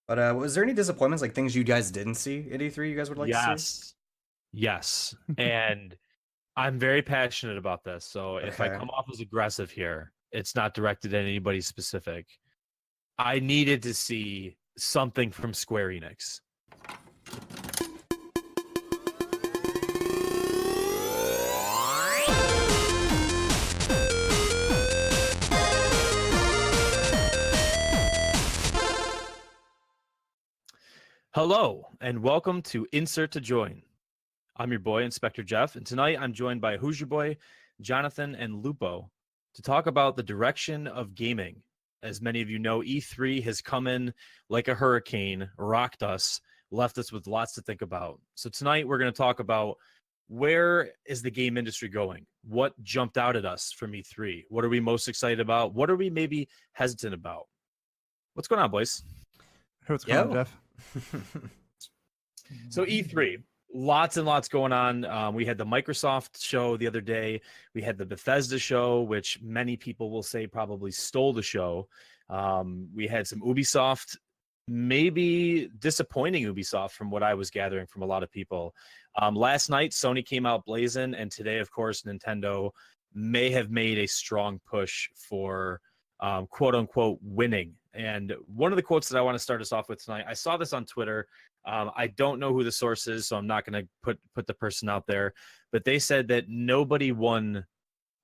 But was there any disappointments, like things you guys didn't see at E3 you guys would like to see? Yes. Yes. And I'm very passionate about this. So if I Okay. come off as aggressive here, it's not directed at anybody specific. I needed to see something from Square Enix. Hello, and welcome to Insert to Join. I'm your boy, Inspector Jeff, and tonight I'm joined by Who's Your Boy, Jonathan, and Lupo to talk about the direction of gaming. As many of you know, E3 has come in like a hurricane, rocked us, left us with lots to think about. So tonight we're going to talk about where is the game industry going? What jumped out at us from E3? What are we most excited about? What are we maybe hesitant about? What's going on, boys? What's going on, Jeff? So E3, lots and lots going on. We had the Microsoft show the other day. We had the Bethesda show, which many people will say probably stole the show. We had some Ubisoft, maybe disappointing Ubisoft from what I was gathering from a lot of people. Last night, Sony came out blazing, and today, of course, Nintendo may have made a strong push for quote unquote winning. And one of the quotes that I want to start us off with tonight, I saw this on Twitter. I don't know who the source is, so I'm not going to put the person out there. But they said that nobody won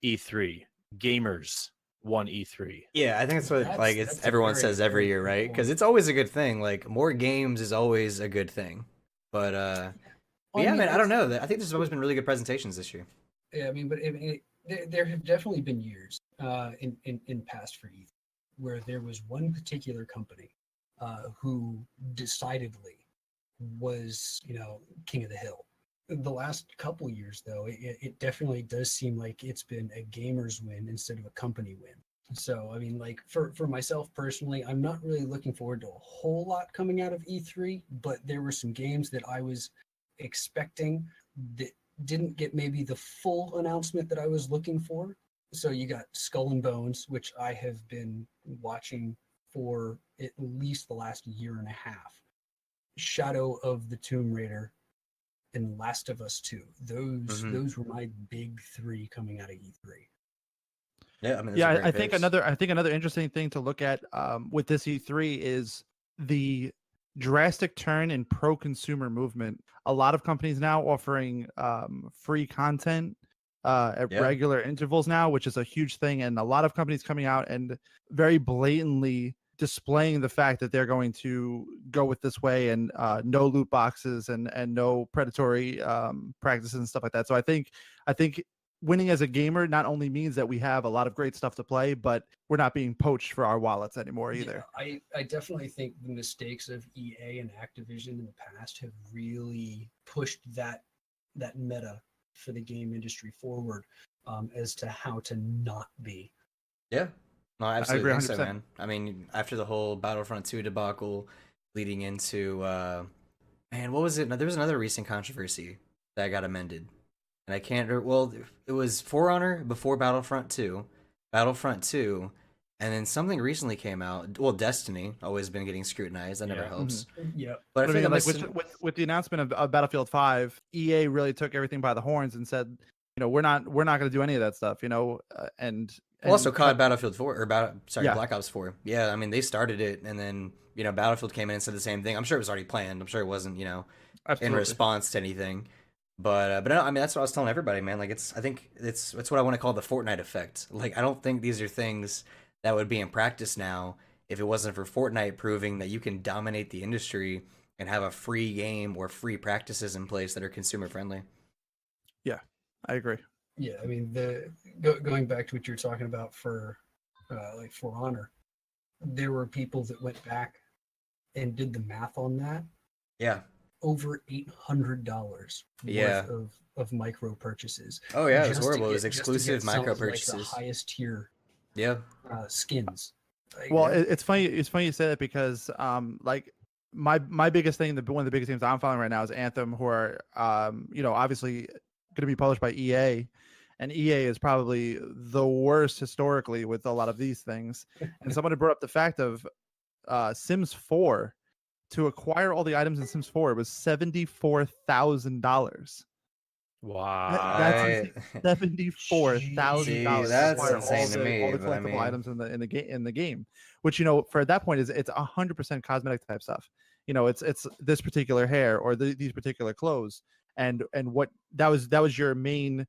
E3. Gamers won E3. Yeah, I think that's what it's everyone says every year, right? Because it's always a good thing. Like more games is always a good thing. But yeah, man, I don't know. I think there's always been really good presentations this year. Yeah, I mean, but there have definitely been years in past for E3 where there was one particular company who decidedly was, king of the hill. The last couple years, though, it definitely does seem like it's been a gamer's win instead of a company win. So, I mean, like for myself personally, I'm not really looking forward to a whole lot coming out of E3, but there were some games that I was expecting that didn't get maybe the full announcement that I was looking for. So you got Skull and Bones, which I have been watching for at least the last year and a half. Shadow of the Tomb Raider and Last of Us 2. Those were my big three coming out of E3. Yeah, I mean, I think another interesting thing to look at with this E3 is the drastic turn in pro-consumer movement. A lot of companies now offering free content at regular intervals now, which is a huge thing. And a lot of companies coming out and very blatantly displaying the fact that they're going to go with this way and no loot boxes and no predatory practices and stuff like that. So I think winning as a gamer not only means that we have a lot of great stuff to play, but we're not being poached for our wallets anymore either. Yeah, I definitely think the mistakes of EA and Activision in the past have really pushed that meta for the game industry forward as to how to not be. Yeah. No, I absolutely I agree think so, 100%. man. I mean, after the whole Battlefront 2 debacle leading into man, what was it? There was another recent controversy that got amended. And I can't it was For Honor before Battlefront 2, and then something recently came out. Well, Destiny always been getting scrutinized. That never helps. Yeah. But I think with the announcement of Battlefield 5, EA really took everything by the horns and said, we're not going to do any of that stuff, and also COD Battlefield 4 or Black Ops 4. Yeah, I mean they started it, and then Battlefield came in and said the same thing. I'm sure it was already planned. I'm sure it wasn't in response to anything. But I mean that's what I was telling everybody, man. Like I think it's what I want to call the Fortnite effect. Like I don't think these are things that would be in practice now if it wasn't for Fortnite proving that you can dominate the industry and have a free game or free practices in place that are consumer friendly. Yeah, I agree. Yeah, I mean going back to what you're talking about for like For Honor, there were people that went back and did the math on that. Yeah. Over $800 worth of micro purchases. Oh yeah, it was horrible. It was exclusive micro purchases. Like the highest tier. Yeah. Skins. Well, it's funny. It's funny you say that because like my biggest thing, one of the biggest games I'm following right now is Anthem, who are obviously going to be published by EA, and EA is probably the worst historically with a lot of these things. And someone had brought up the fact of Sims 4 to acquire all the items in Sims 4 was $74,000. Wow. That's Right. $74,000 See, to that's acquire insane to me, all the but I collectible mean- items in the game, which for at that point it's 100% cosmetic type stuff. It's this particular hair or these particular clothes, and what that was your main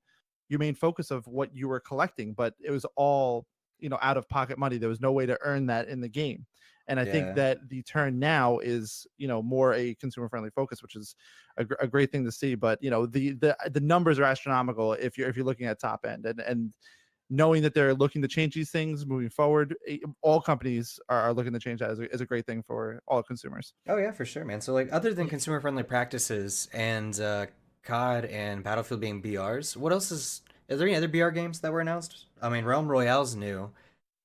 focus of what you were collecting, but it was all out of pocket money. There was no way to earn that in the game. And I think that the turn now is, more a consumer friendly focus, which is a great thing to see. But the numbers are astronomical if you're looking at top end, and knowing that they're looking to change these things moving forward. All companies are looking to change that is a great thing for all consumers. Oh yeah, for sure, man. So like, other than consumer friendly practices and COD and Battlefield being BRs, what else is there any other BR games that were announced? I mean, Realm Royale's new,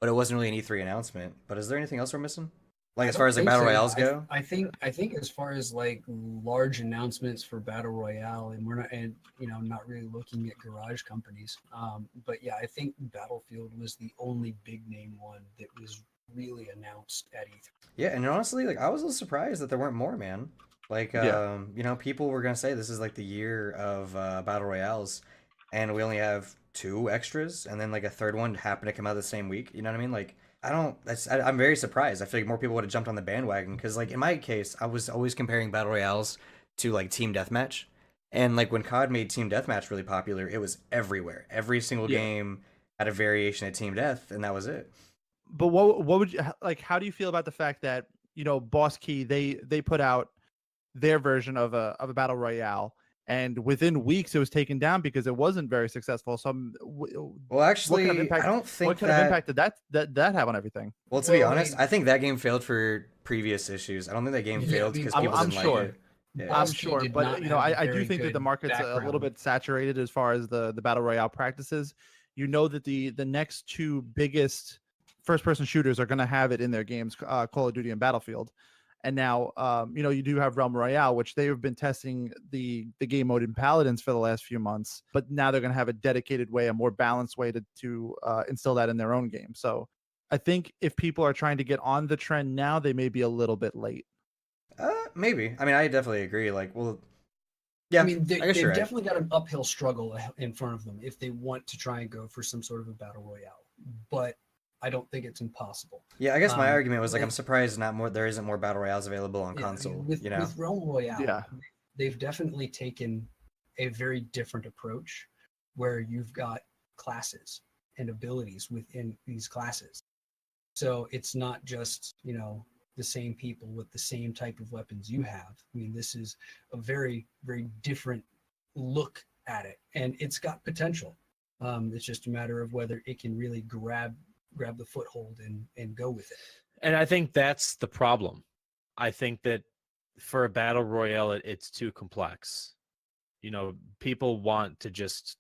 but it wasn't really an E3 announcement. But is there anything else we're missing? Like, as far as like battle royales go? I think as far as like large announcements for battle royale, and we're not really looking at garage companies. But yeah, I think Battlefield was the only big name one that was really announced at E3. Yeah, and honestly, like, I was a little surprised that there weren't more, man. Like, people were gonna say this is like the year of battle royales, and we only have 2 extras, and then like a third one happened to come out the same week. You know what I mean? Like, I'm very surprised. I feel like more people would have jumped on the bandwagon, because like in my case, I was always comparing battle royales to like team deathmatch, and like when COD made team deathmatch really popular, it was everywhere. Every single game had a variation of team death, and that was it. But what would you like? How do you feel about the fact that Boss Key they put out their version of a battle royale, and within weeks it was taken down because it wasn't very successful? So, well, actually, what kind of impact, I don't think what kind of impact did that have on everything? Well, to be honest, I think that game failed for previous issues. I don't think that game failed because people didn't like it. Yeah. I'm sure, but I do think that the market's a little bit saturated as far as the battle royale practices. That the next 2 biggest first-person shooters are going to have it in their games, Call of Duty and Battlefield. And now, you do have Realm Royale, which they have been testing the game mode in Paladins for the last few months, but now they're going to have a dedicated way, a more balanced way to instill that in their own game. So I think if people are trying to get on the trend now, they may be a little bit late. Maybe. I mean, I definitely agree. Like, well, yeah. I mean, they've right. definitely got an uphill struggle in front of them if they want to try and go for some sort of a battle royale. But I don't think it's impossible. Yeah, I guess my argument was like, I'm surprised there isn't more battle royales available on console. With Realm Royale, they've definitely taken a very different approach, where you've got classes and abilities within these classes. So it's not just the same people with the same type of weapons you have. I mean, this is a very, very different look at it, and it's got potential. It's just a matter of whether it can really grab the foothold and go with it. And I think that's the problem. I think that for a battle royale, it's too complex. People want to just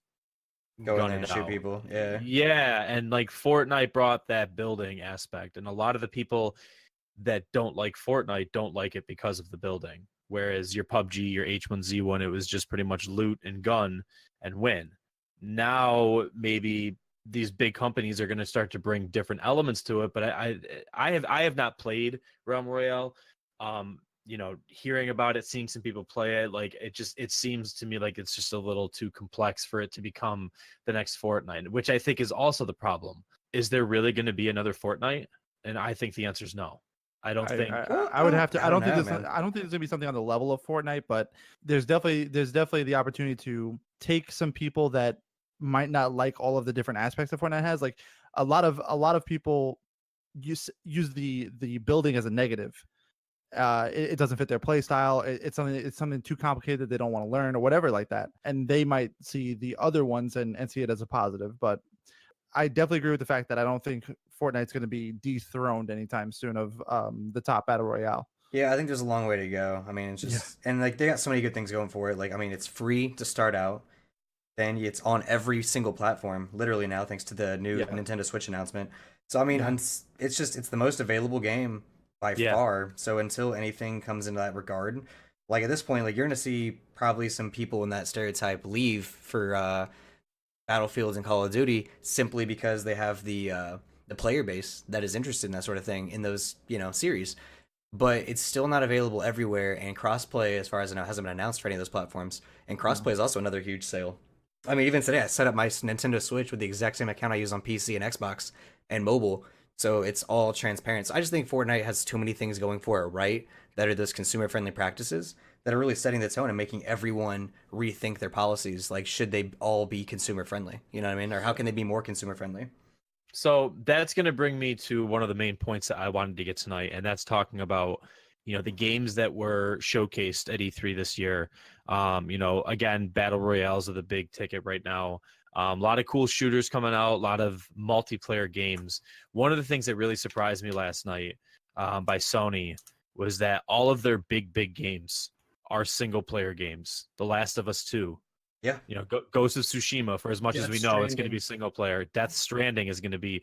go in and shoot people. Yeah, and like Fortnite brought that building aspect, and a lot of the people that don't like Fortnite don't like it because of the building. Whereas your PUBG, your H1Z1, it was just pretty much loot and gun and win. Now maybe these big companies are going to start to bring different elements to it, but I have not played Realm Royale. Hearing about it, seeing some people play it, like it seems to me like it's just a little too complex for it to become the next Fortnite, which I think is also the problem. Is there really going to be another Fortnite? And I think the answer is no. I don't think I would have to. I don't think there's gonna be something on the level of Fortnite, but there's definitely the opportunity to take some people that might not like all of the different aspects that Fortnite has. Like a lot of people use the building as a negative. It doesn't fit their play style. It's something too complicated that they don't want to learn or whatever like that. And they might see the other ones and see it as a positive. But I definitely agree with the fact that I don't think Fortnite's going to be dethroned anytime soon of the top battle royale. Yeah, I think there's a long way to go. I mean, it's just and like they got so many good things going for it. Like, I mean, it's free to start out. Then it's on every single platform, literally now, thanks to the new Nintendo Switch announcement. So I mean, it's the most available game by far. So until anything comes into that regard, like at this point, like you're gonna see probably some people in that stereotype leave for Battlefields and Call of Duty simply because they have the player base that is interested in that sort of thing in those series. but it's still not available everywhere. And crossplay, as far as I know, hasn't been announced for any of those platforms. And crossplay is also another huge sale. I mean, even today, I set up my Nintendo Switch with the exact same account I use on PC and Xbox and mobile, so it's all transparent. So I just think Fortnite has too many things going for it, right? That are those consumer-friendly practices that are really setting the tone and making everyone rethink their policies. Like, should they all be consumer-friendly? You know what I mean? Or how can they be more consumer-friendly? So that's going to bring me to one of the main points that I wanted to get tonight, and that's talking about, the games that were showcased at E3 this year. Again, battle royales are the big ticket right now. A lot of cool shooters coming out, a lot of multiplayer games. One of the things that really surprised me last night by Sony was that all of their big games are single player games. The Last of Us 2, Yeah. Ghost of Tsushima, for as much as we know, it's going to be Stranding. single player. Death Stranding is going to be.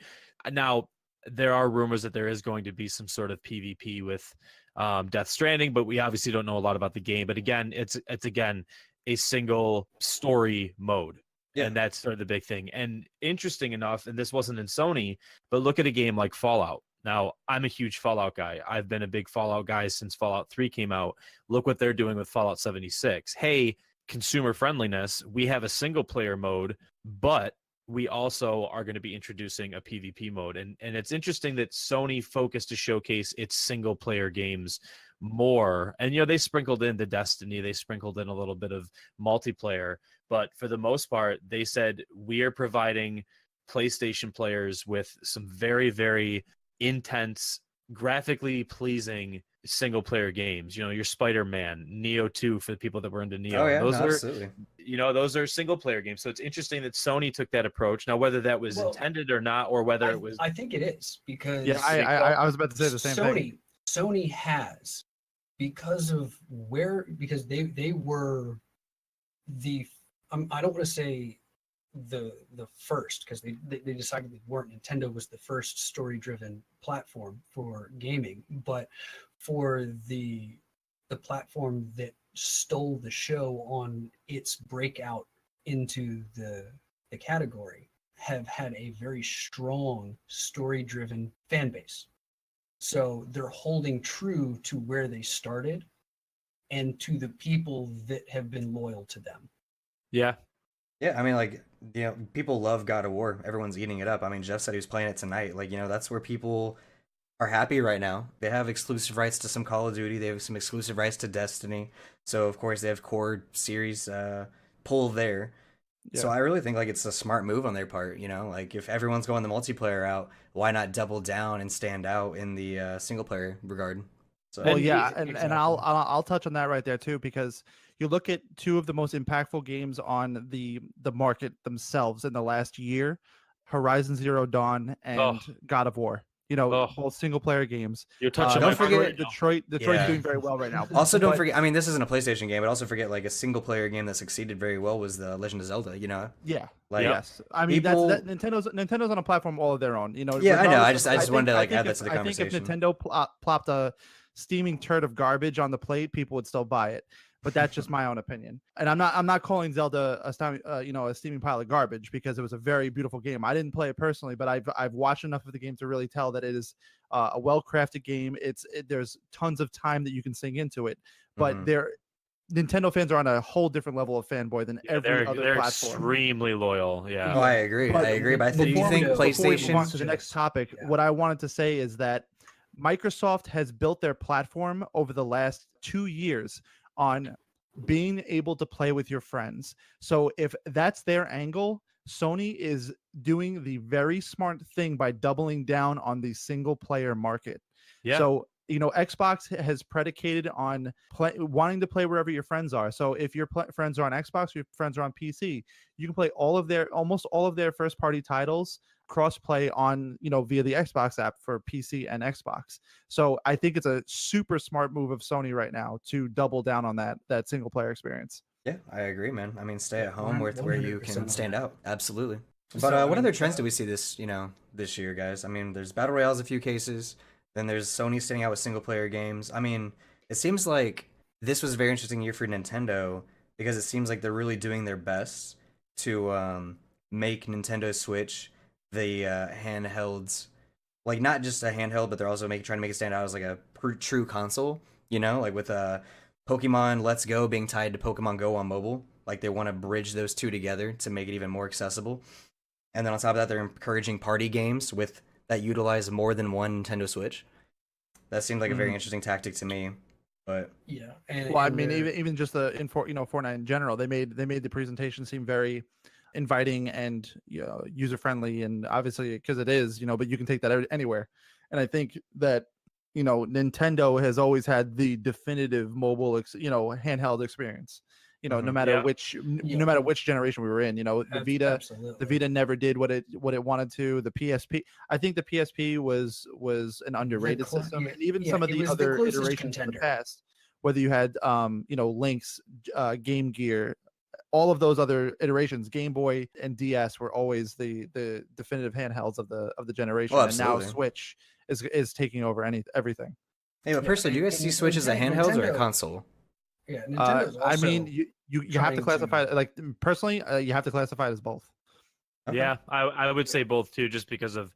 Now, there are rumors that there is going to be some sort of PvP with Death Stranding, but we obviously don't know a lot about the game. But again, it's again a single story mode. Yeah. And that's sort of the big thing. And interesting enough, and this wasn't in Sony, but look at a game like Fallout. Now, I'm a huge Fallout guy. I've been a big Fallout guy since Fallout 3 came out. Look what they're doing with Fallout 76. Hey, consumer friendliness, we have a single player mode, but we also are going to be introducing a PvP mode. And it's interesting that Sony focused to showcase its single player games more. And they sprinkled in the Destiny, they sprinkled in a little bit of multiplayer, but for the most part, they said we are providing PlayStation players with some very, very intense, graphically pleasing single player games. Your Spider-Man, Neo 2 for the people that were into Neo. Oh yeah, those are absolutely. those are single player games. So it's interesting that Sony took that approach. Now, whether that was intended or not, or whether it was, I think it is, because Yeah, I was about to say the same thing. Sony has, because they were the I don't want to say the first, because they decided they weren't. Nintendo was the first story driven platform for gaming, but for the platform that stole the show on its breakout into the category, have had a very strong story driven fan base. So they're holding true to where they started and to the people that have been loyal to them. yeah. Yeah, I mean, like, people love God of War. Everyone's eating it up. I mean, Jeff said he was playing it tonight. Like, that's where people are happy right now. They have exclusive rights to some Call of Duty. They have some exclusive rights to Destiny. So, of course, they have core series pull there. Yeah. So I really think, like, it's a smart move on their part. Like, if everyone's going the multiplayer route, why not double down and stand out in the single player regard? So, Well, And yeah, exactly. and I'll touch on that right there too, because you look at two of the most impactful games on the market themselves in the last year, Horizon Zero Dawn and God of War. Both single player games. You're touching Don't my forget- right now. Detroit's Yeah. doing very well right now. Also, don't But- forget. I mean, this isn't a PlayStation game, but also forget, like, a single player game that succeeded very well was the Legend of Zelda. Yeah. Like, Yes, I mean people- Nintend's on a platform all of their own. Yeah, I know. I regardless just of- wanted to, like, think add that if- to the I think if conversation. Nintendo plopped a steaming turd of garbage on the plate, people would still buy it. But that's just my own opinion. And I'm not calling Zelda a steaming pile of garbage, because it was a very beautiful game. I didn't play it personally, but I've watched enough of the game to really tell that it is a well-crafted game. There's tons of time that you can sink into it, but Mhm. Nintendo fans are on a whole different level of fanboy than every other they're platform. extremely loyal. Yeah. Oh, I agree. But I agree. But I think, do you before we think go- before we Before we move on PlayStation? to the next topic, Yeah. what I wanted to say is that Microsoft has built their platform over the last 2 years on being able to play with your friends. So if that's their angle, Sony is doing the very smart thing by doubling down on the single player market. Yeah. So, Xbox has predicated on wanting to play wherever your friends are. So if your friends are on Xbox, your friends are on PC, you can play almost all of their first party titles cross-play on, via the Xbox app for PC and Xbox. So I think it's a super smart move of Sony right now to double down on that single player experience. Yeah, I agree, man. I mean, stay at Yeah, home with where you 100% can on stand that. out. Absolutely. But So, what I other mean, trends do we see this year, guys? I mean, there's battle royales, a few cases. Then there's Sony standing out with single player games. I mean, it seems like this was a very interesting year for Nintendo, because it seems like they're really doing their best to make Nintendo Switch the handhelds like not just a handheld, but they're also trying to make it stand out as like a true console. You know, like with Pokemon Let's Go being tied to Pokemon Go on mobile. Like they want to bridge those two together to make it even more accessible. And then on top of that, they're encouraging party games with that utilize more than one Nintendo Switch. That seemed like a very interesting tactic to me. But yeah, and well, I mean, even just the Fortnite in general, they made the presentation seem very inviting and user friendly, and obviously because it is, but you can take that anywhere. And I think that Nintendo has always had the definitive mobile handheld experience. No matter no matter which generation we were in. The Vita never did what it wanted to. The PSP, I think the PSP was an underrated system, and even some of the other iterations in the past, whether you had Link's, Game Gear, all of those other iterations, Game Boy and DS were always the definitive handhelds of the generation. And now Switch is taking over everything. Hey, but personally, do you guys see Switch as a handheld or a console? Yeah, Nintendo's I mean, you have to classify it, like personally, you have to classify it as both. Okay. Yeah, I would say both too, just because of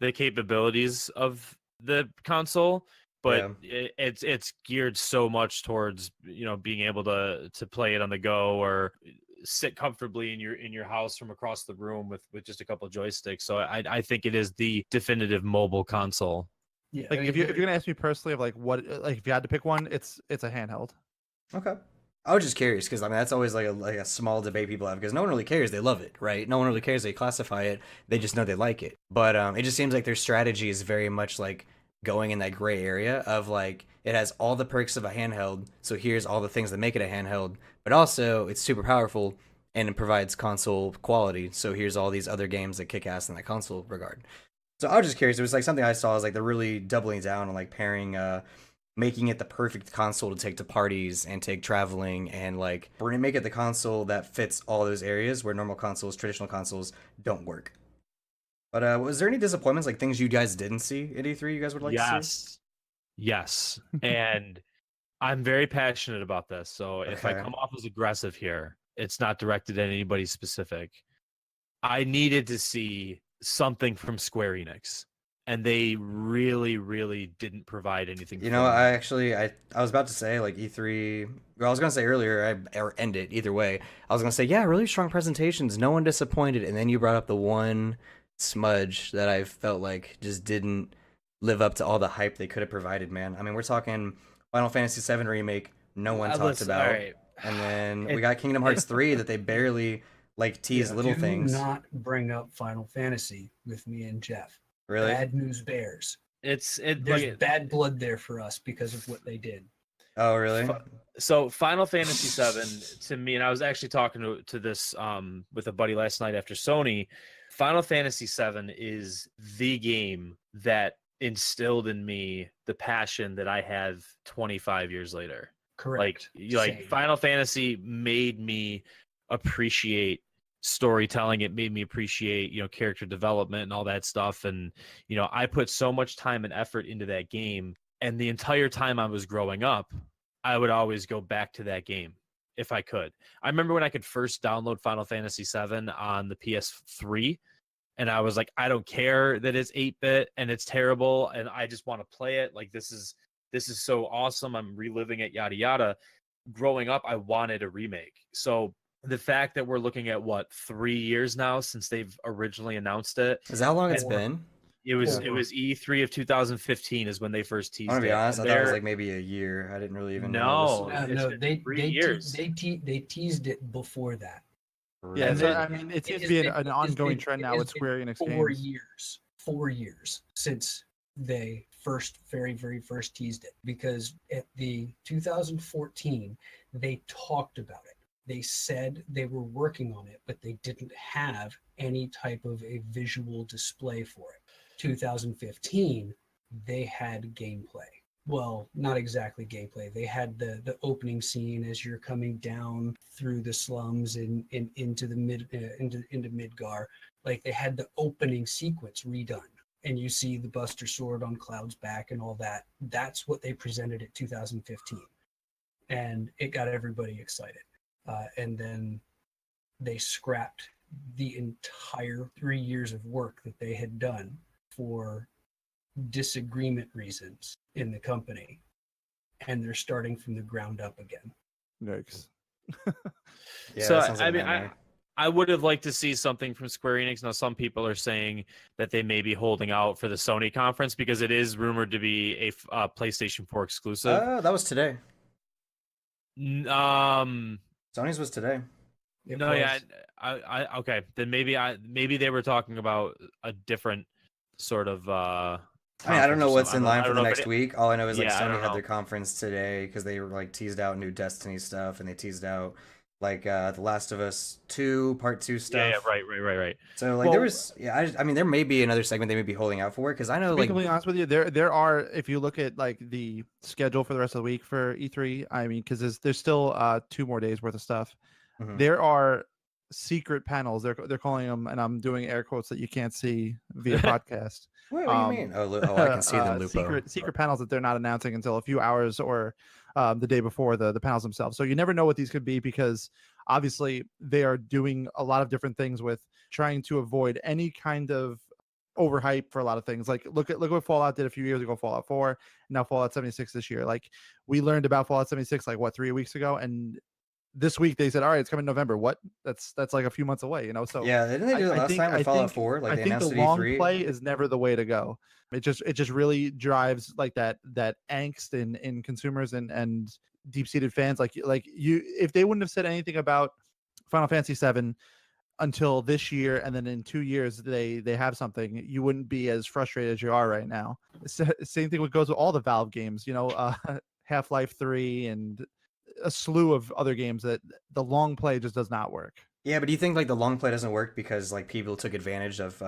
the capabilities of the console. But it's geared so much towards being able to play it on the go or sit comfortably in your house from across the room with just a couple of joysticks. So I think it is the definitive mobile console. Yeah, like if you're gonna ask me personally of like what, like if you had to pick one, it's a handheld. Okay. I was just curious because I mean that's always like a small debate people have because no one really cares. They love it, right? No one really cares. They classify it. They just know they like it. But it just seems like their strategy is very much like going in that gray area of like it has all the perks of a handheld. So here's all the things that make it a handheld, but also it's super powerful and it provides console quality. So here's all these other games that kick ass in that console regard. So I was just curious. It was like something I saw is like they're really doubling down on like pairing making it the perfect console to take to parties and take traveling, and like we're gonna make it the console that fits all those areas where normal consoles, traditional consoles, don't work. But was there any disappointments, like things you guys didn't see at E3 you guys would like to see? Yes. And I'm very passionate about this. So if I come off as aggressive here, it's not directed at anybody specific. I needed to see something from Square Enix. And they really, really didn't provide anything. I was about to say like E3. Well, I was gonna say earlier, or end it either way. I was gonna say really strong presentations, no one disappointed, and then you brought up the one smudge that I felt like just didn't live up to all the hype they could have provided. Man, I mean, we're talking Final Fantasy VII remake, no one talked about, right. And then we got Kingdom Hearts 3 that they barely like teased little things. Do not bring up Final Fantasy with me and Jeff. Really? Bad news bears. There's bad blood there for us because of what they did. Oh, really? So Final Fantasy VII to me, and I was actually talking to this with a buddy last night after Sony. Final Fantasy VII is the game that instilled in me the passion that I have 25 years later. Correct. Like Final Fantasy made me appreciate storytelling. It made me appreciate character development and all that stuff, and I put so much time and effort into that game, and the entire time I was growing up I would always go back to that game if I could. I remember when I could first download Final Fantasy VII on the PS3, and I was like, I don't care that it's 8-bit and it's terrible and I just want to play it. Like this is so awesome, I'm reliving it, yada yada. Growing up I wanted a remake. So the fact that we're looking at 3 years now since they've originally announced it. Is that how long it's been? It was E3 of 2015 is when they first teased it. I'm gonna be honest, I thought it was like maybe a year. I didn't really even know. No, they 3 years. They teased it before that. Yeah, so, I mean, it seems to be an ongoing trend now with Square Enix games. 4 years since they very first teased it, because at the 2014 they talked about it. They said they were working on it, but they didn't have any type of a visual display for it. 2015, they had gameplay. Well, not exactly gameplay. They had the opening scene as you're coming down through the slums and into Midgar. Like they had the opening sequence redone, and you see the Buster Sword on Cloud's back and all that. That's what they presented at 2015, and it got everybody excited. And then they scrapped the entire 3 years of work that they had done for disagreement reasons in the company, and they're starting from the ground up again. Yikes. Yeah, So that sounds like I a mean, nightmare. I would have liked to see something from Square Enix. Now, some people are saying that they may be holding out for the Sony conference because it is rumored to be a PlayStation 4 exclusive. That was today. Um, Sony's was today. It no, was. yeah, I okay. Then maybe they were talking about a different sort of. I mean, I don't know what's in line I for don't the know if next week. All I know is like Yeah, I Sony don't had know. their conference today because they were like teased out new Destiny stuff, and they teased out like The Last of Us 2 Part 2 stuff. Yeah, right. So like there was, yeah, I mean there may be another segment they may be holding out for because I know To be like completely honest with you, there are, if you look at like the schedule for the rest of the week for E3, I mean, because there's still 2 more days worth of stuff. Mhm. There are secret panels. They're calling them, and I'm doing air quotes that you can't see via podcast. What do you mean? Oh, I can see them, Lupo. Secret panels that they're not announcing until a few hours or the day before the panels themselves. So you never know what these could be because obviously they are doing a lot of different things with trying to avoid any kind of overhype for a lot of things. Like look what Fallout did a few years ago, Fallout 4, and now Fallout 76 this year. Like we learned about Fallout 76 like what 3 weeks ago, and this week they said, all right, it's coming November. What? That's like a few months away, you know. So Yeah, didn't they do it last time with Fallout 4? Like I they think the announced it long E3. play is never the way to go. It just really drives like that angst in consumers and deep seated fans. Like you, if they wouldn't have said anything about Final Fantasy VII until this year, and then in 2 years they have something, you wouldn't be as frustrated as you are right now. Same thing goes with all the Valve games, you know, Half-Life 3 and a slew of other games that the long play just does not work. Yeah, but do you think like the long play doesn't work because like people took advantage of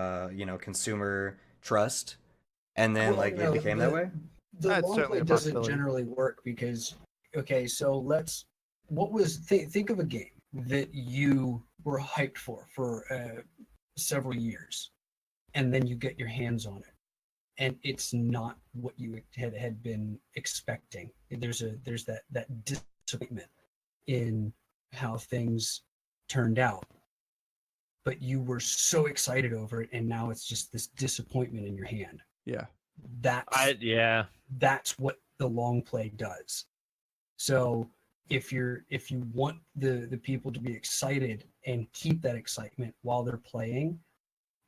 consumer trust and then Well, like no, it became that way? The That's long certainly play a doesn't possibility. generally work because okay, so think of a game that you were hyped for several years, and then you get your hands on it, and it's not what you had been expecting. There's that disappointment in how things turned out, but you were so excited over it, and now it's just this disappointment in your hand. Yeah. That's what the long play does. So if you want the people to be excited and keep that excitement while they're playing,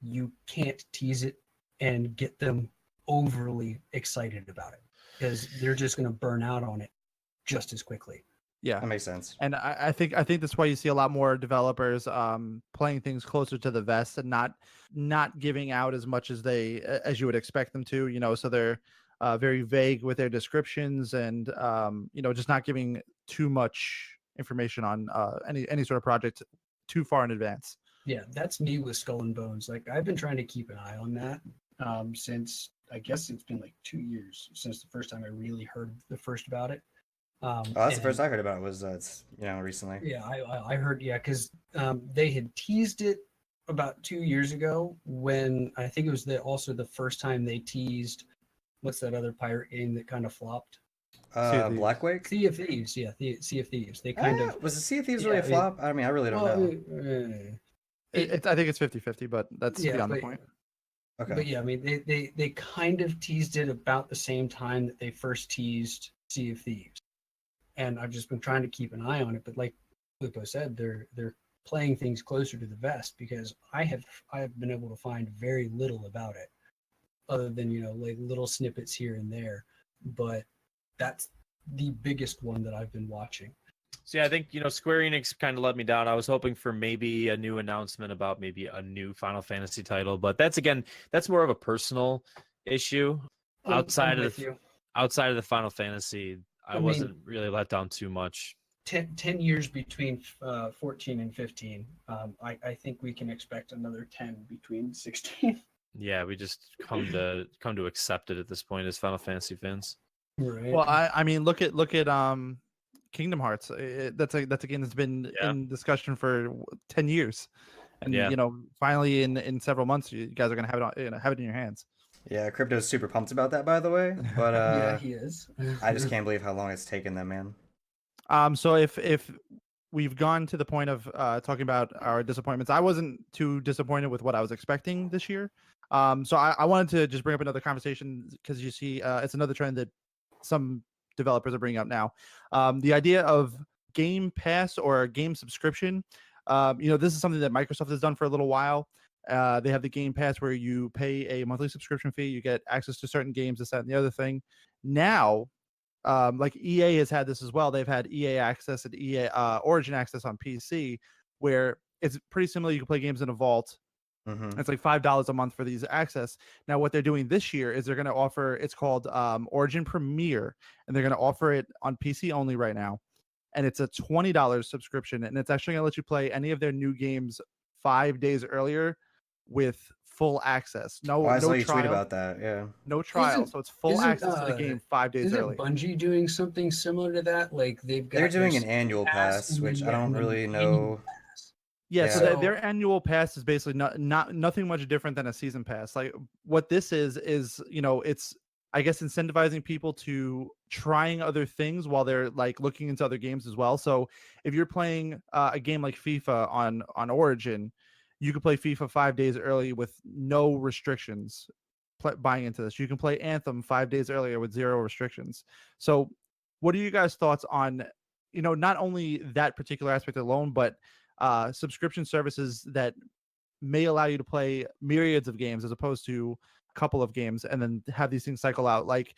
you can't tease it and get them overly excited about it because they're just going to burn out on it just as quickly. Yeah, That makes sense. and I think that's why you see a lot more developers playing things closer to the vest and not giving out as much as you would expect them to. You know, so they're very vague with their descriptions and just not giving too much information on any sort of project too far in advance. Yeah, that's me with Skull and Bones. Like I've been trying to keep an eye on that since I guess it's been like 2 years since the first time I really heard the first about it. That's the first I heard about it was recently. Yeah, I heard, yeah, because they had teased it about 2 years ago when I think it was also the first time they teased what's that other pirate game that kind of flopped? Blackwake? Sea of Thieves, yeah, Sea of Thieves. They kind of was the Sea of Thieves really a flop? I mean, I really don't know. I think it's 50-50, but that's beyond the point. Okay. But yeah, I mean, they kind of teased it about the same time that they first teased Sea of Thieves, and I've just been trying to keep an eye on it. But like Lupo said, they're playing things closer to the vest because I have been able to find very little about it, other than like little snippets here and there. But that's the biggest one that I've been watching. So yeah, I think Square Enix kind of let me down. I was hoping for maybe a new announcement about maybe a new Final Fantasy title, but that's more of a personal issue. Outside of the Final Fantasy, I wasn't really let down too much. 10 years between 14 and 15. I think we can expect another 10 between 16. Yeah, we just come to accept it at this point as Final Fantasy fans. Right. Well, I mean, look at Kingdom Hearts. That's a game that's been in discussion for 10 years, and finally in several months, you guys are gonna have it in your hands. Yeah, Crypto's super pumped about that, by the way. But yeah, he is. I just can't believe how long it's taken them, man. So if we've gone to the point of talking about our disappointments, I wasn't too disappointed with what I was expecting this year. So I wanted to just bring up another conversation because you see, it's another trend that some developers are bringing up now. The idea of Game Pass or a game subscription. This is something that Microsoft has done for a little while. They have the Game Pass where you pay a monthly subscription fee, you get access to certain games, this, that, and the other thing. Now, like EA has had this as well. They've had EA Access and EA Origin Access on PC, where it's pretty similar. You can play games in a vault. It's like $5 a month for these access. Now, what they're doing this year is they're going to offer. It's called Origin Premier, and they're going to offer it on PC only right now. And it's a $20 subscription, and it's actually going to let you play any of their new games 5 days earlier with full access. I saw no you trial. Tweet about that. Yeah. No trial, so it's full access to the game 5 days early. Isn't Bungie doing something similar to that? Like they're doing an annual pass, which I don't really know. Yeah, so their annual pass is basically nothing much different than a season pass. Like what this is it's, I guess, incentivizing people to trying other things while they're like looking into other games as well. So if you're playing a game like FIFA on Origin, you can play FIFA 5 days early with no restrictions buying into this. You can play Anthem 5 days earlier with 0 restrictions. So what are you guys' thoughts on, not only that particular aspect alone, but subscription services that may allow you to play myriads of games as opposed to a couple of games and then have these things cycle out? Like,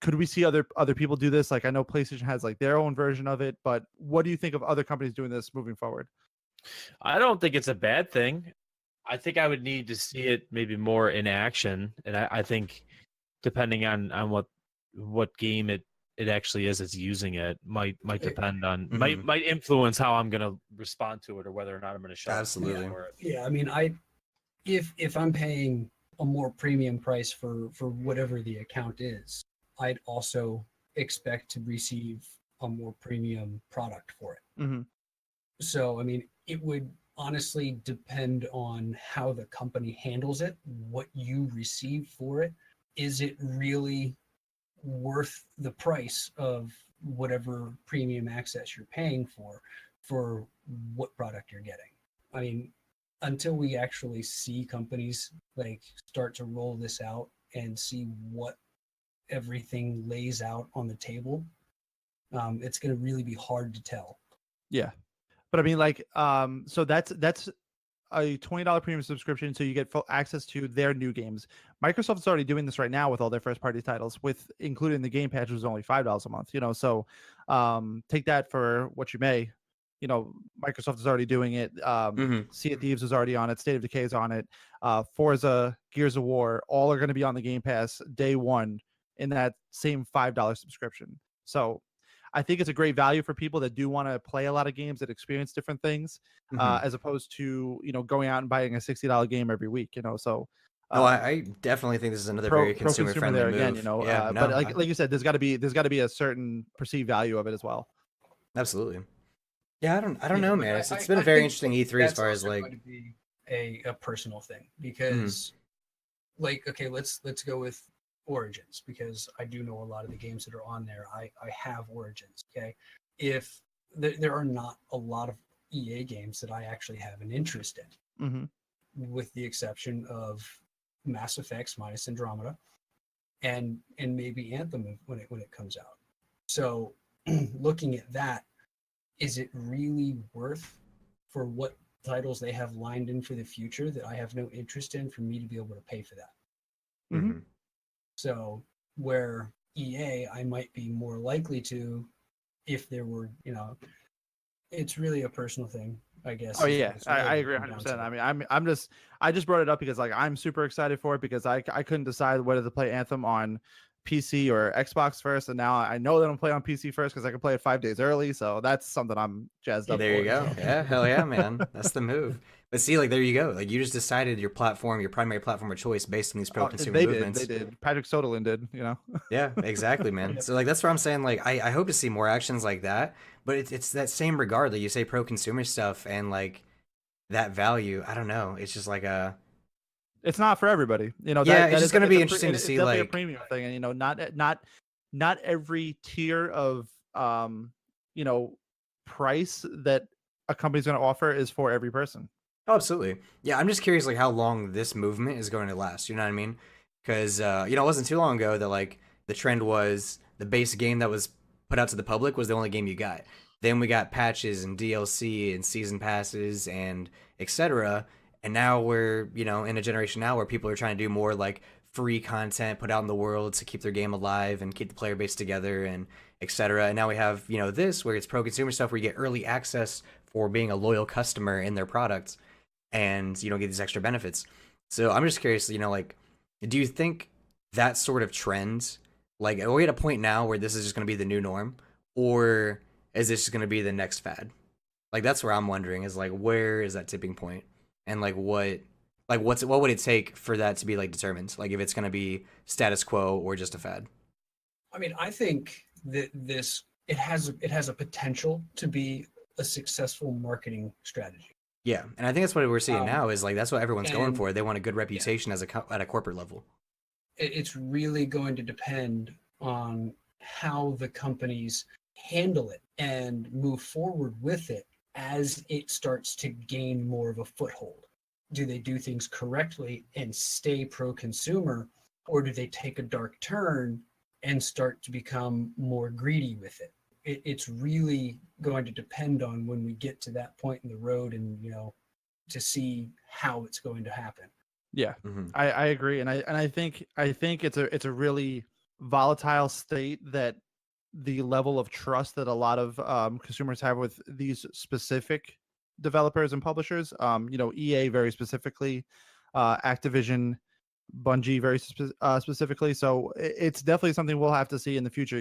could we see other people do this? Like, I know PlayStation has like their own version of it, but what do you think of other companies doing this moving forward? I don't think it's a bad thing. I think I would need to see it maybe more in action, and I think depending on what game it actually is that's using it might depend on might influence how I'm going to respond to it or whether or not I'm going to shop. Absolutely. For it. Yeah, I mean, if I'm paying a more premium price for whatever the account is, I'd also expect to receive a more premium product for it. So, I mean, it would honestly depend on how the company handles it, what you receive for it. Is it really worth the price of whatever premium access you're paying for what product you're getting? I mean, until we actually see companies like start to roll this out and see what everything lays out on the table, it's going to really be hard to tell. Yeah. But I mean, like, so that's a $20 premium subscription, so you get full access to their new games. Microsoft's already doing this right now with all their first-party titles, with including the Game Pass, which is only $5 a month. So take that for what you may. Microsoft is already doing it. Sea of Thieves is already on it. State of Decay is on it. Forza, Gears of War, all are going to be on the Game Pass day one in that same $5 subscription. So I think it's a great value for people that do want to play a lot of games, that experience different things, as opposed to going out and buying a $60 game every week. So I definitely think this is another very consumer friendly move. Again, but like you said, there's got to be a certain perceived value of it as well. Absolutely. Yeah, I don't know, man. It's been a very interesting E3 as far as like going to be a personal thing because, like, okay, let's go with Origins, because I do know a lot of the games that are on there. I have Origins. Okay, if there are not a lot of EA games that I actually have an interest in, with the exception of Mass Effects minus Andromeda, and maybe Anthem when it comes out. So, looking at that, is it really worth for what titles they have lined in for the future that I have no interest in for me to be able to pay for that? So where EA, I might be more likely to, if there were, it's really a personal thing, I guess. Oh yeah, I agree 100%. I mean, I just brought it up because like I'm super excited for it because I couldn't decide whether to play Anthem on PC or Xbox first, and now I know that I'm playing on PC first because I can play it 5 days early. So that's something I'm jazzed up. There for. you go. Yeah, hell yeah, man. That's the move. But see, like, there you go. Like, you just decided your primary platform of choice based on these pro-consumer movements. They did. Patrick Soderlund did, Yeah, exactly, man. So, like, that's where I'm saying, like, I hope to see more actions like that. But it's that same regard that you say pro-consumer stuff and, like, that value. I don't know. It's just like a... It's not for everybody. It's just going to be interesting to see, like... a premium thing. And, not every tier of, price that a company's going to offer is for every person. Oh, absolutely. Yeah, I'm just curious like how long this movement is going to last. You know what I mean? Because you know, it wasn't too long ago that like the trend was the base game that was put out to the public was the only game you got. Then we got patches and DLC and season passes and etc. And now we're, you know, in a generation now where people are trying to do more like free content put out in the world to keep their game alive and keep the player base together and etc. And now we have, you know, this where it's pro consumer stuff where you get early access for being a loyal customer in their products and you know get these extra benefits. So I'm just curious, you know, like, do you think that sort of trend, like, are we at a point now where this is just going to be the new norm, or is this just going to be the next fad? Like, that's where I'm wondering is like, where is that tipping point, and what would it take for that to be like determined? Like, if it's going to be status quo or just a fad? I mean, I think that it has a potential to be a successful marketing strategy. Yeah, and I think that's what we're seeing Um, now is like that's what everyone's going and for. They want a good yeah, reputation as at a corporate level. it's really going to depend on how the companies handle it and move forward with it as it starts to gain more of a foothold. Do they do things correctly and stay pro consumer, or do they take a dark turn and start to become more greedy with it? It's really going to depend on when we get to that point in the road, and to see how it's going to happen. Yeah, Hmm. I agree, and I think it's a really volatile state that the level of trust that a lot of consumers have with these specific developers and publishers, EA very specifically, Activision, Bungie very specifically. So it's definitely something we'll have to see in the future.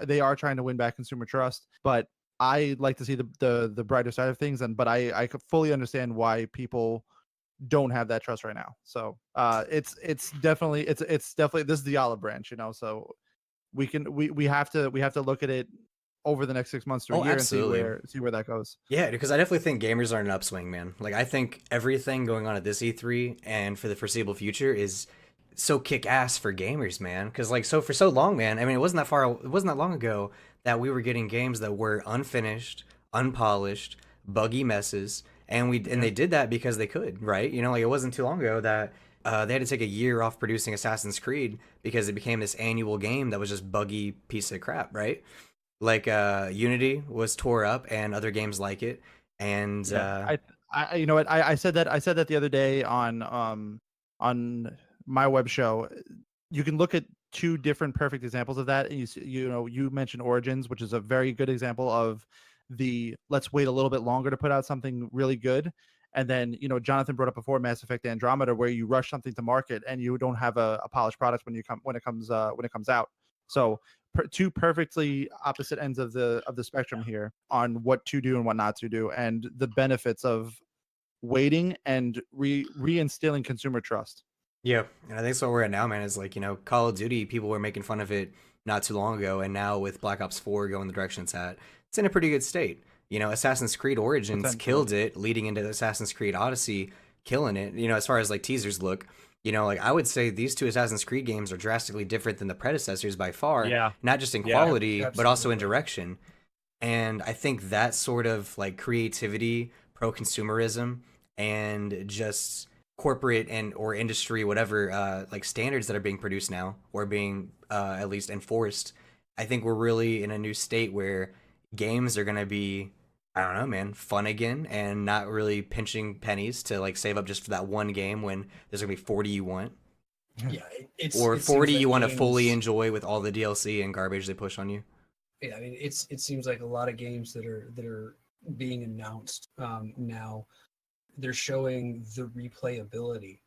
They are trying to win back consumer trust, but I like to see the brighter side of things, but I could fully understand why people don't have that trust right now. So it's definitely this is the olive branch, so we have to look at it over the next 6 months to a Oh, year and absolutely. see where that goes. Yeah, because I definitely think gamers are in an upswing, man. Like, I think everything going on at this E3 and for the foreseeable future is so kick ass for gamers, man. Because like, so for so long, man. I mean, it wasn't that long ago that we were getting games that were unfinished, unpolished, buggy messes, and Yeah. they did that because they could, right? You know, like it wasn't too long ago that they had to take a year off producing Assassin's Creed because it became this annual game that was just buggy piece of crap, right? Like Unity was tore up and other games like it, and Yeah. You know what, I said that the other day on my web show. You can look at two different perfect examples of that, and you mentioned Origins, which is a very good example of the let's wait a little bit longer to put out something really good. And then Jonathan brought up before Mass Effect Andromeda, where you rush something to market and you don't have a polished product when it comes out. So two perfectly opposite ends of the spectrum here on what to do and what not to do, and the benefits of waiting and reinstilling consumer trust. yeah, and I think that's what we're at now, man. Is like, you know, Call of Duty, people were making fun of it not too long ago, and now with Black Ops 4 going the direction it's in a pretty good state. You know, Assassin's Creed Origins Potentially. killed it, leading into Assassin's Creed Odyssey, killing it. You know, as far as like teasers look, you know, like I would say these two Assassin's Creed games are drastically different than the predecessors by far, Yeah, not just in yeah, quality, but also in Absolutely. direction. And I think that sort of like creativity, pro consumerism, and just corporate and or industry whatever like standards that are being produced now or being at least enforced, I think we're really in a new state where games are going to be, I don't know, man, fun again and not really pinching pennies to like save up just for that one game when there's going to be 40 you want, Yeah, or it seems 40 you like want to fully games. enjoy with all the DLC and garbage they push on you. Yeah, I mean, it seems like a lot of games that are being announced now, they're showing the replayability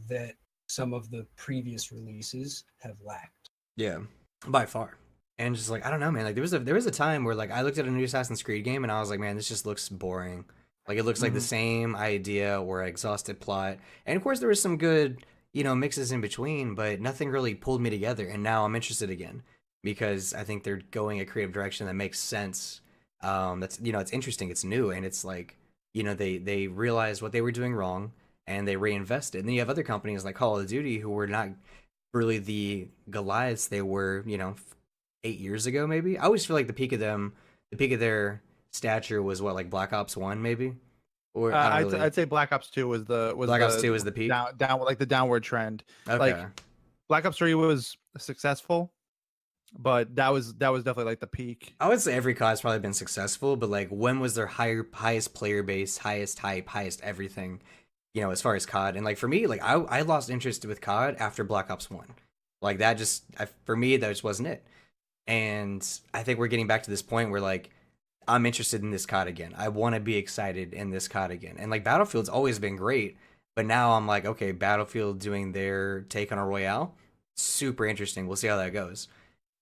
that some of the previous releases have lacked. Yeah, by far. And just like, I don't know, man. Like there was a time where like I looked at a new Assassin's Creed game and I was like, man, this just looks boring. Like it looks like the Hmm. same idea or exhausted plot. And of course there was some good, you know, mixes in between, but nothing really pulled me together. And now I'm interested again because I think they're going a creative direction that makes sense. That's, you know, it's interesting, it's new, and it's like, you know, they realized what they were doing wrong and they reinvested. And then you have other companies like Call of Duty who were not really the Goliaths they were, you know, 8 years ago maybe. I always feel like the peak of their stature was what, like Black Ops 1 maybe. Or I don't really... I'd say Black Ops 2 was Black Ops 2 was the peak. Down like the downward trend. Okay. Like Black Ops 3 was successful, but that was definitely like the peak. I would say every COD has probably been successful, but like when was their highest player base, highest hype, highest everything, you know, as far as COD? And like for me, like I lost interest with COD after Black Ops 1. Like that just for me that just wasn't it. And I think we're getting back to this point where like I'm interested in this COD again. I want to be excited in this COD again. And like Battlefield's always been great, but now I'm like, okay, Battlefield doing their take on a Royale, super interesting. We'll see how that goes.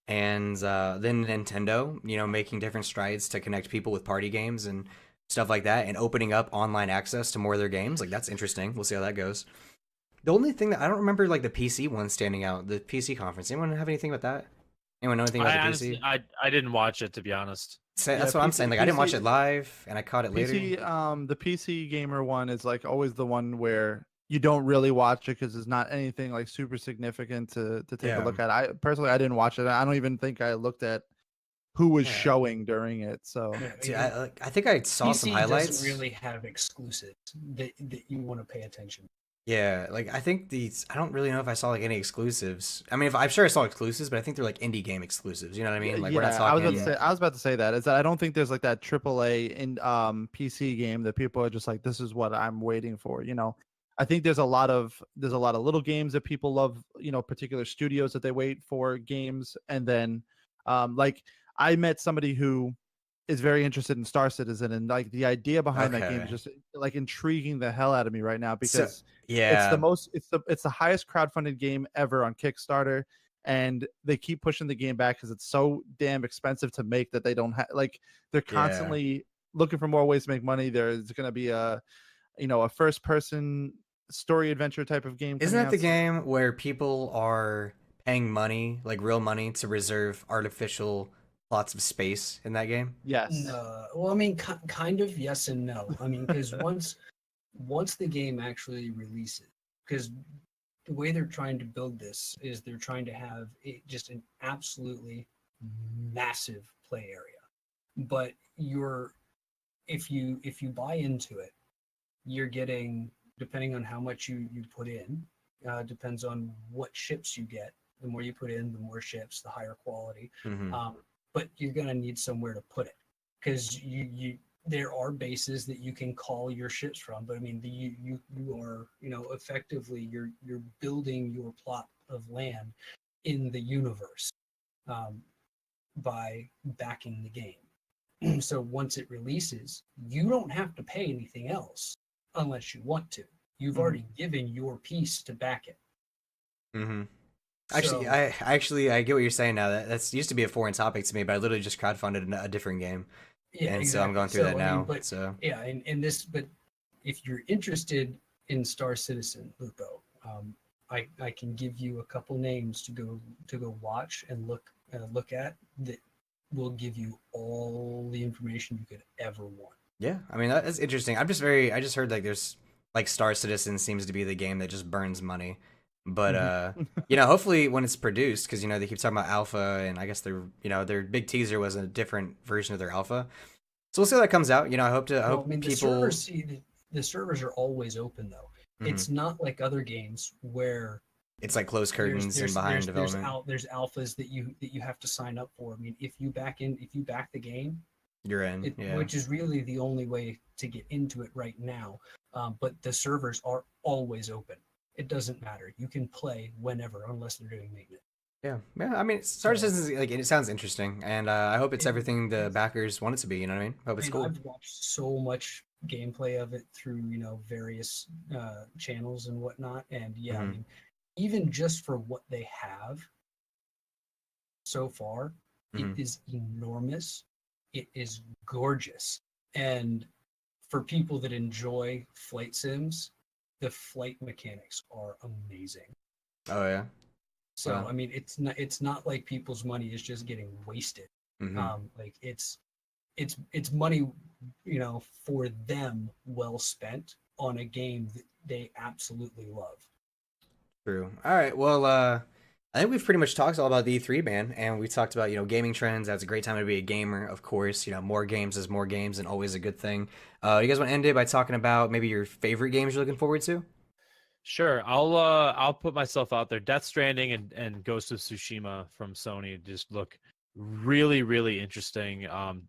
And then Nintendo, you know, making different strides to connect people with party games and stuff like that, and opening up online access to more of their games. Like that's interesting. We'll see how that goes. The only thing that I don't remember, like the PC one standing out, the PC conference. Anyone have anything about that? Anyone know anything about the PC? I didn't watch it, to be honest. That's what I'm saying. Like I didn't watch it live, and I caught it later. The PC gamer one is like always the one where you don't really watch it because it's not anything like super significant to take a look at. I personally didn't watch it. I don't even think I looked at who was showing during it. So dude, I think I saw some highlights. Doesn't really have exclusives that you want to pay attention to. Yeah, like I think I don't really know if I saw like any exclusives. I mean, I'm sure I saw exclusives, but I think they're like indie game exclusives. You know what I mean? Like we're not talking. I was about to say that is that I don't think there's like that AAA in PC game that people are just like, this is what I'm waiting for. You know, I think there's a lot of little games that people love. You know, particular studios that they wait for games, and then like I met somebody who is very interested in Star Citizen, and like the idea behind that game is just like intriguing the hell out of me right now because it's the highest crowdfunded game ever on Kickstarter, and they keep pushing the game back because it's so damn expensive to make that they don't have like they're constantly looking for more ways to make money. There's going to be a first person story adventure type of game. Isn't that the game where people are paying money, like real money, to reserve artificial lots of space in that game? Yes. Well, I mean, kind of yes and no. I mean, because once the game actually releases, because the way they're trying to build this is they're trying to have just an absolutely massive play area. But if you buy into it, you're getting, depending on how much you put in, depends on what ships you get. The more you put in, the more ships, the higher quality. Mm-hmm. But you're gonna need somewhere to put it because there are bases that you can call your ships from. But I mean, you are effectively you're building your plot of land in the universe by backing the game. So once it releases, you don't have to pay anything else unless you want to. You've already given your piece to back it. Mm-hmm. Actually, I get what you're saying now. That's used to be a foreign topic to me, but I literally just crowdfunded a different game, and so I'm going through that now. But if you're interested in Star Citizen, Lupo, I can give you a couple names to go watch and look at that will give you all the information you could ever want. Yeah, I mean that's interesting. I just heard like there's like Star Citizen seems to be the game that just burns money. But hopefully when it's produced, because they keep talking about alpha, and I guess their big teaser was a different version of their alpha. So we'll see how that comes out. I hope people. The servers are always open though. Mm-hmm. It's not like other games where it's like closed curtains and behind development. There's alphas that you have to sign up for. I mean, if you back the game, you're in, which is really the only way to get into it right now. But the servers are always open. It doesn't matter. You can play whenever, unless they're doing maintenance. Yeah. I mean, Star Citizen it sounds interesting, and I hope it's everything the backers want it to be. You know what I mean? Hope it's cool. I've watched so much gameplay of it through various channels and whatnot, and I mean, even just for what they have so far, it is enormous. It is gorgeous, and for people that enjoy flight sims, the flight mechanics are amazing. Oh yeah. So I mean, it's not like people's money is just getting wasted. Like it's money, for them well spent on a game that they absolutely love. True. All right. Well, I think we've pretty much talked all about the E3, man, and we talked about gaming trends. That's a great time to be a gamer, of course. More games is more games, and always a good thing. You guys want to end it by talking about maybe your favorite games you're looking forward to? Sure, I'll put myself out there. Death Stranding and Ghost of Tsushima from Sony just look really, really interesting.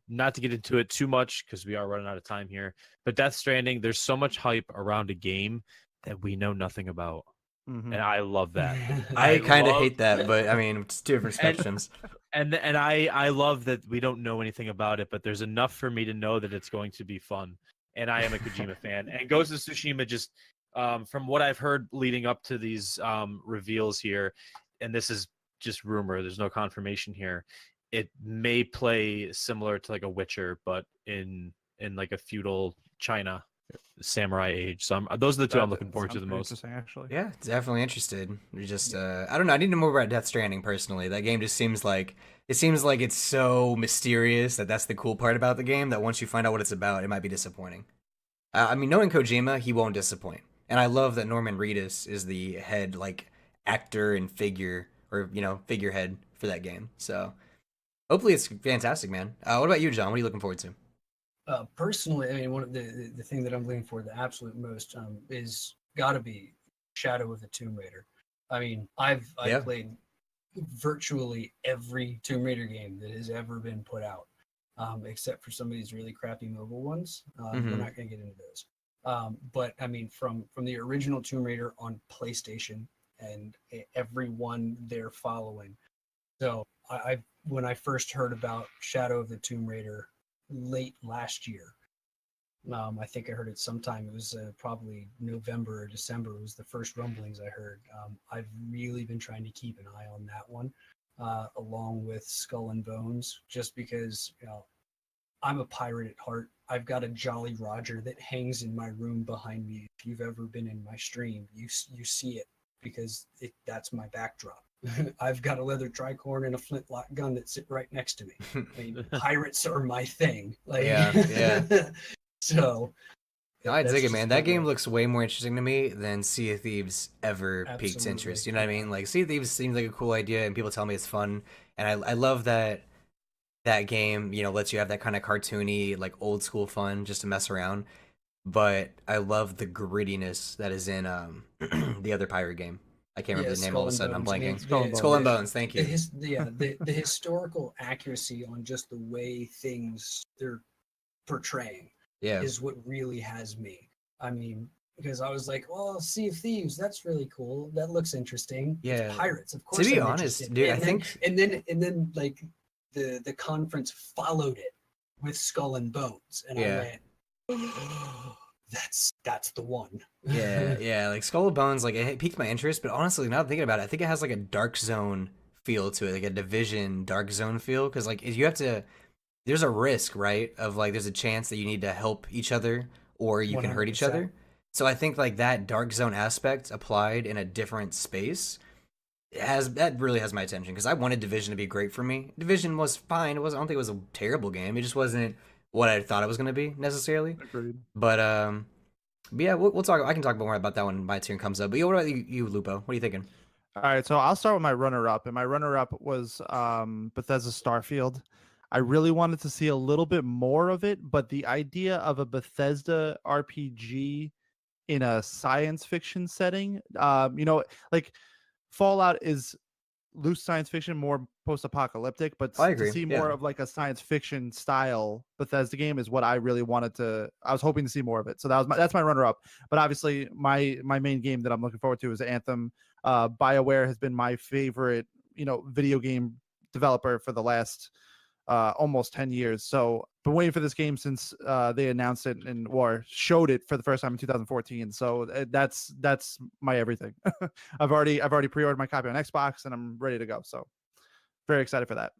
Not to get into it too much because we are running out of time here, but Death Stranding, there's so much hype around a game that we know nothing about. And I love that. I kind of hate that, but I mean, it's two different spectrums. And I love that we don't know anything about it, but there's enough for me to know that it's going to be fun. And I am a Kojima fan. And Ghost of Tsushima just, from what I've heard leading up to these reveals here, and this is just rumor, there's no confirmation here, it may play similar to like a Witcher, but in like a feudal China samurai age. So those are the two I'm looking forward to the most. Actually. Yeah, definitely interested. We just I don't know. I need to know more about Death Stranding personally. That game just seems like it's so mysterious that's the cool part about the game. That once you find out what it's about, it might be disappointing. I mean, knowing Kojima, he won't disappoint. And I love that Norman Reedus is the head actor and figurehead for that game. So hopefully it's fantastic, man. What about you, John? What are you looking forward to? Personally, I mean, one of the thing that I'm looking for the absolute most is got to be Shadow of the Tomb Raider. I mean, I've played virtually every Tomb Raider game that has ever been put out, except for some of these really crappy mobile ones. We're not going to get into those. But I mean, from the original Tomb Raider on PlayStation and everyone they're following. So when I first heard about Shadow of the Tomb Raider late last year, I think I heard it sometime. It was probably November or December was the first rumblings I heard. I've really been trying to keep an eye on that one, along with Skull and Bones, just because I'm a pirate at heart. I've got a Jolly Roger that hangs in my room behind me. If you've ever been in my stream, you see it because that's my backdrop. I've got a leather tricorn and a flintlock gun that sit right next to me. I mean, pirates are my thing. Yeah. So I dig it, man. That game looks way more interesting to me than Sea of Thieves ever piqued interest. You know what I mean? Like, Sea of Thieves seems like a cool idea, and people tell me it's fun, and I love that game. Lets you have that kind of cartoony, old school fun just to mess around. But I love the grittiness that is in the other pirate game. I can't remember the name all of a sudden. I'm blanking. Skull and Bones. Thank you. The historical accuracy on just the way things they're portraying is what really has me. I mean, because I was like, well, Sea of Thieves, that's really cool. That looks interesting. Yeah. It's pirates, of course. To be honest, dude, and then the conference followed it with Skull and Bones, and I went, oh, that's the one. Yeah. Skull and Bones, it piqued my interest, but honestly, now thinking about it, I think it has a Dark Zone feel to it, like a Division Dark Zone feel, because you have to. There's a risk, right? Of there's a chance that you need to help each other or you 100%. Can hurt each other. So I think that Dark Zone aspect applied in a different space that really has my attention, because I wanted Division to be great for me. Division was fine. I don't think it was a terrible game. It just wasn't what I thought it was going to be necessarily. Agreed. But yeah, we'll talk. I can talk more about that when my turn comes up. But what about you, Lupo? What are you thinking? All right, so I'll start with my runner-up, and my runner-up was Bethesda Starfield. I really wanted to see a little bit more of it, but the idea of a Bethesda RPG in a science fiction setting, Fallout is loose science fiction, more post-apocalyptic, but to see more of a science fiction style Bethesda game is what I really wanted to. I was hoping to see more of it, so that's my runner-up. But obviously, my main game that I'm looking forward to is Anthem. BioWare has been my favorite, video game developer for the last almost 10 years. So been waiting for this game since they announced it or showed it for the first time in 2014. So that's my everything. I've already pre-ordered my copy on Xbox and I'm ready to go. So very excited for that.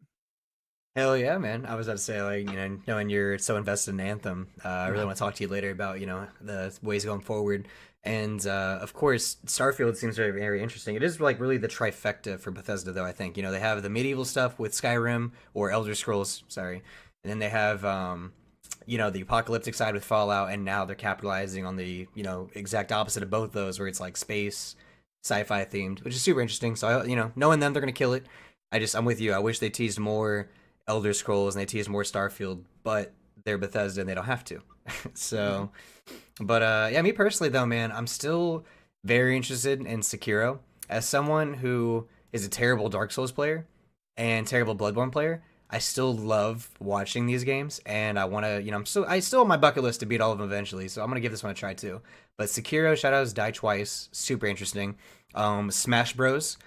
Hell yeah, man. I was about to say, knowing you're so invested in Anthem, I really want to talk to you later about, the ways going forward. And, of course, Starfield seems very, very interesting. It is, really the trifecta for Bethesda, though, I think. They have the medieval stuff with Skyrim, or Elder Scrolls, sorry. And then they have, the apocalyptic side with Fallout, and now they're capitalizing on the, exact opposite of both those, where it's, space sci-fi themed, which is super interesting. So knowing them, they're gonna kill it. I'm with you. I wish they teased more Elder Scrolls and they teased more Starfield, but they're Bethesda and they don't have to. So, but yeah, me personally though, man, I'm still very interested in Sekiro. As someone who is a terrible Dark Souls player and terrible Bloodborne player, I still love watching these games, and I want to, I still on my bucket list to beat all of them eventually. So I'm gonna give this one a try too. But Sekiro, Shadows Die Twice, super interesting. Smash Bros,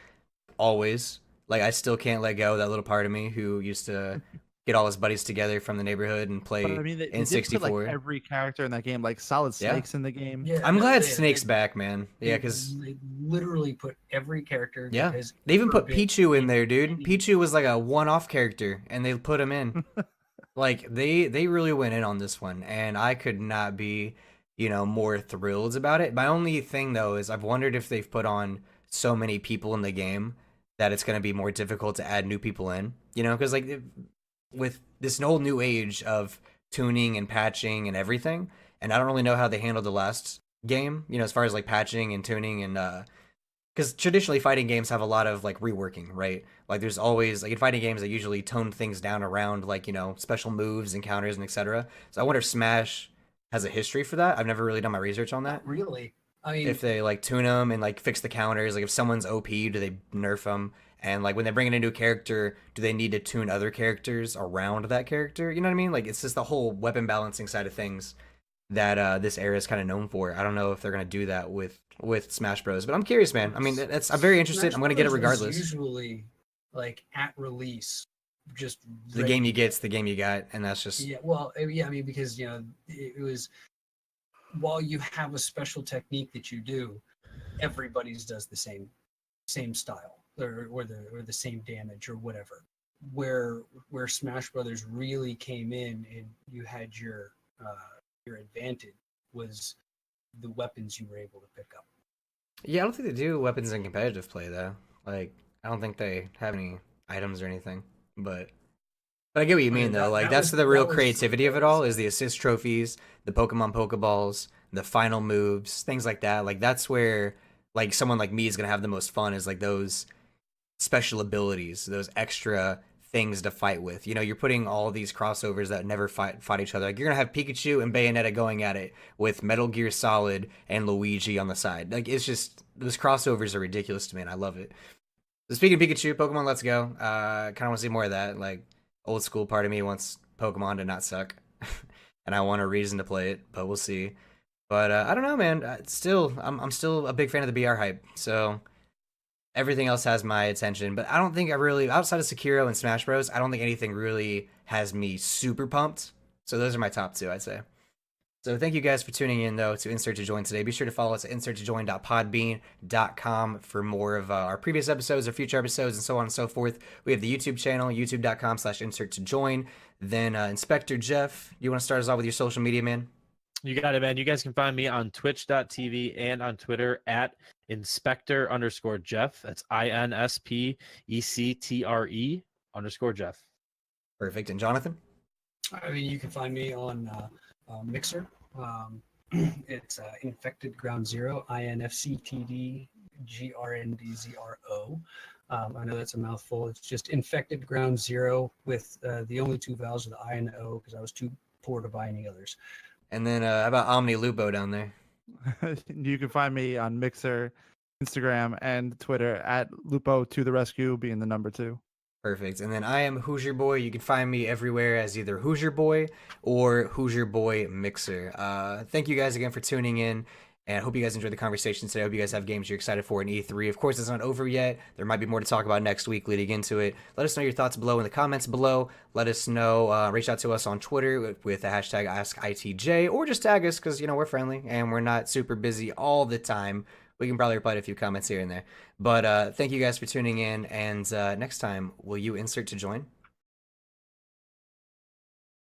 always. Like I still can't let go of that little part of me who used to get all his buddies together from the neighborhood and play they in did put, 64. like, every character in that game, like Solid Snake's in the game. Yeah, I'm glad they- Snake's they- back, man. Yeah, because they literally put every character. Yeah. that has they even ever put been Pichu in there, dude. any- Pichu was like a one-off character, and they put him in. Like they really went in on this one, and I could not be, more thrilled about it. My only thing though is I've wondered if they've put on so many people in the game that it's going to be more difficult to add new people in. Because like with this whole new age of tuning and patching and everything, and I don't really know how they handled the last game, as far as like patching and tuning and because traditionally fighting games have a lot of like reworking, right? Like there's always like in fighting games they usually tone things down around like special moves and counters and etc. So I wonder if Smash has a history for that. I've never really done my research on that. Not really. I mean, If they like tune them and like fix the counters, like if someone's OP, do they nerf them? And like when they bring in a new character, do they need to tune other characters around that character? You know what I mean? Like it's just the whole weapon balancing side of things that this era is kind of known for. I don't know if they're gonna do that with Smash Bros. But I'm curious, man. I mean, I'm very interested. Smash I'm gonna get it Bros. Was regardless. Usually, like at release, just The game you get's the game you got, and that's just Yeah, well, yeah, I mean, because it was while you have a special technique that you do, everybody's does the same style or the same damage or whatever. Where Smash Brothers really came in and you had your advantage was the weapons you were able to pick up. Yeah, I don't think they do weapons in competitive play though. Like I don't think they have any items or anything. But I get what you I mean, mean though. that- Like that that's was- the real that was- creativity of it all is the assist trophies, the Pokemon Pokeballs, the final moves, things like that. Like that's where like someone like me is gonna have the most fun is like those special abilities, those extra things to fight with. You're putting all these crossovers that never fight each other. Like you're gonna have Pikachu and Bayonetta going at it with Metal Gear Solid and Luigi on the side. Like it's just those crossovers are ridiculous to me, and I love it. So speaking of Pikachu, Pokemon Let's Go. Kind of want to see more of that. Like old school part of me wants Pokemon to not suck, and I want a reason to play it, but we'll see. But I don't know, man. I'm still a big fan of the BR hype. So everything else has my attention, but I don't think I really, outside of Sekiro and Smash Bros, I don't think anything really has me super pumped. So those are my top two, I'd say. So thank you guys for tuning in, though, to Insert to Join today. Be sure to follow us at inserttojoin.podbean.com for more of our previous episodes or future episodes and so on and so forth. We have the YouTube channel, youtube.com/inserttojoin. Then Inspector Jeff, you want to start us off with your social media, man? You got it, man. You guys can find me on twitch.tv and on Twitter at Inspector_Jeff. That's INSPECTRE_Jeff. Perfect. And Jonathan? I mean, you can find me on Mixer. It's Infected Ground Zero, INFCTDGRNDZRO. I know that's a mouthful. It's just Infected Ground Zero with the only two vowels of the I and the O because I was too poor to buy any others. And then how about Omni Lupo down there? You can find me on Mixer, Instagram, and Twitter at Lupo to the rescue, being the number 2. Perfect. And then I am Hoosier Boy. You can find me everywhere as either Hoosier Boy or Hoosier Boy Mixer. Thank you guys again for tuning in, and I hope you guys enjoyed the conversation today. I hope you guys have games you're excited for in E3. Of course, it's not over yet. There might be more to talk about next week leading into it. Let us know your thoughts below in the comments below. Let us know. Reach out to us on Twitter with the hashtag AskITJ, or just tag us because, we're friendly and we're not super busy all the time. We can probably reply to a few comments here and there. But thank you guys for tuning in, and next time, will you insert to join?